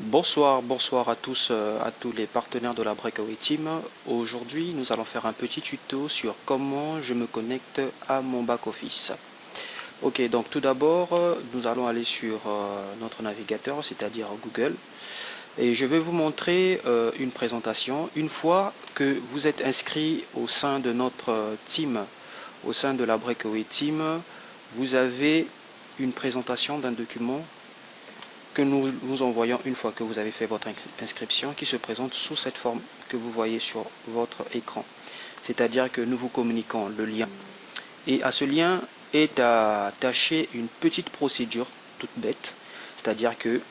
Bonsoir à tous, à tous les partenaires de la Breakaway Team. Aujourd'hui, nous allons faire un petit tuto sur comment je me connecte à mon back-office. Ok, donc tout d'abord, nous allons aller sur notre navigateur, c'est-à-dire Google. Et je vais vous montrer une présentation. Une fois que vous êtes inscrit au sein de notre team, au sein de la Breakaway Team, vous avez une présentation d'un document que nous vous envoyons une fois que vous avez fait votre inscription, qui se présente sous cette forme que vous voyez sur votre écran. C'est-à-dire que nous vous communiquons le lien. Et à ce lien est attachée une petite procédure toute bête. C'est-à-dire que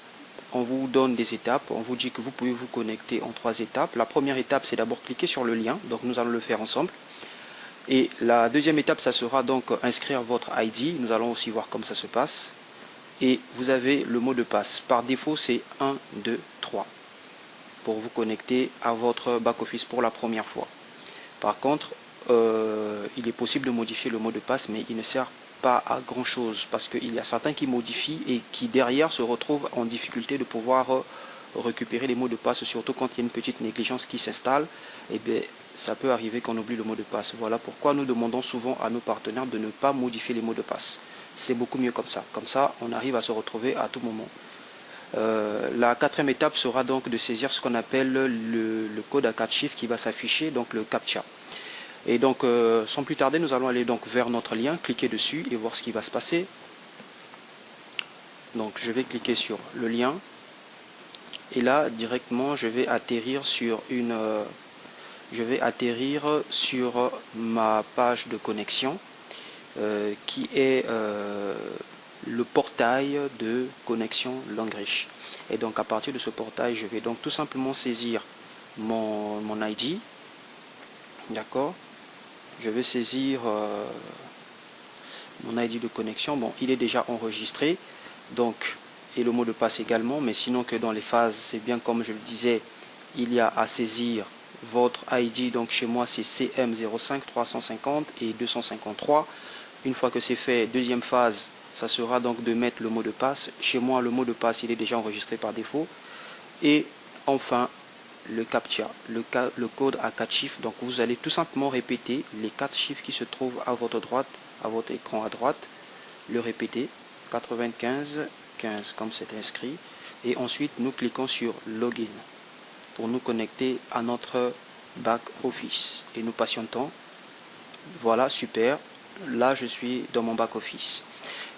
on vous donne des étapes, on vous dit que vous pouvez vous connecter en 3 étapes. La première étape, c'est d'abord cliquer sur le lien, donc nous allons le faire ensemble. Et la deuxième étape, ça sera donc inscrire votre ID. Nous allons aussi voir comment ça se passe. Et vous avez le mot de passe. Par défaut, c'est 1, 2, 3 pour vous connecter à votre back-office pour la première fois. Par contre, il est possible de modifier le mot de passe, mais il ne sert pas à grand chose parce qu'il y a certains qui modifient et qui derrière se retrouvent en difficulté de pouvoir récupérer les mots de passe, surtout quand il y a une petite négligence qui s'installe. Et bien, ça peut arriver qu'on oublie le mot de passe. Voilà pourquoi nous demandons souvent à nos partenaires de ne pas modifier les mots de passe. C'est beaucoup mieux comme ça. Comme ça, on arrive à se retrouver à tout moment. La quatrième étape sera donc de saisir ce qu'on appelle le code à 4 chiffres qui va s'afficher, donc le CAPTCHA. Et donc, sans plus tarder, nous allons aller donc vers notre lien, cliquer dessus et voir ce qui va se passer. Donc, je vais cliquer sur le lien. Et là, directement, je vais atterrir sur ma page de connexion. Qui est le portail de connexion Langrich. Et donc à partir de ce portail, je vais donc tout simplement saisir mon ID. D'accord. Je vais saisir mon ID de connexion. Bon, il est déjà enregistré. Donc, et le mot de passe également. Mais sinon que dans les phases, c'est bien comme je le disais, il y a à saisir votre ID. Donc chez moi, c'est CM05 350 et 253. Une fois que c'est fait, deuxième phase, ça sera donc de mettre le mot de passe. Chez moi, le mot de passe, il est déjà enregistré par défaut. Et enfin, le CAPTCHA, le code à 4 chiffres. Donc vous allez tout simplement répéter les 4 chiffres qui se trouvent à votre droite, à votre écran à droite. Le répéter, 95 15 comme c'est inscrit. Et ensuite, nous cliquons sur Login pour nous connecter à notre back office. Et nous patientons. Voilà, super. Là, je suis dans mon back-office.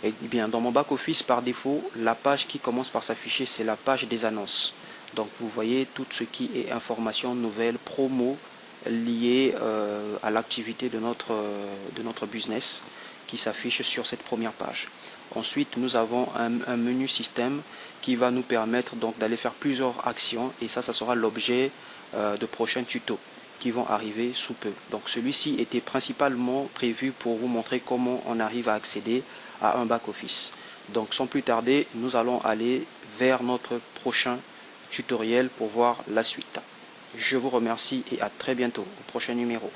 Et bien, dans mon back-office, par défaut, la page qui commence par s'afficher, c'est la page des annonces. Donc, vous voyez tout ce qui est information, nouvelles, promo liées à l'activité de notre business qui s'affiche sur cette première page. Ensuite, nous avons un menu système qui va nous permettre donc d'aller faire plusieurs actions et ça sera l'objet de prochains tutos qui vont arriver sous peu. Donc celui-ci était principalement prévu pour vous montrer comment on arrive à accéder à un back-office. Donc sans plus tarder, nous allons aller vers notre prochain tutoriel pour voir la suite. Je vous remercie et à très bientôt au prochain numéro.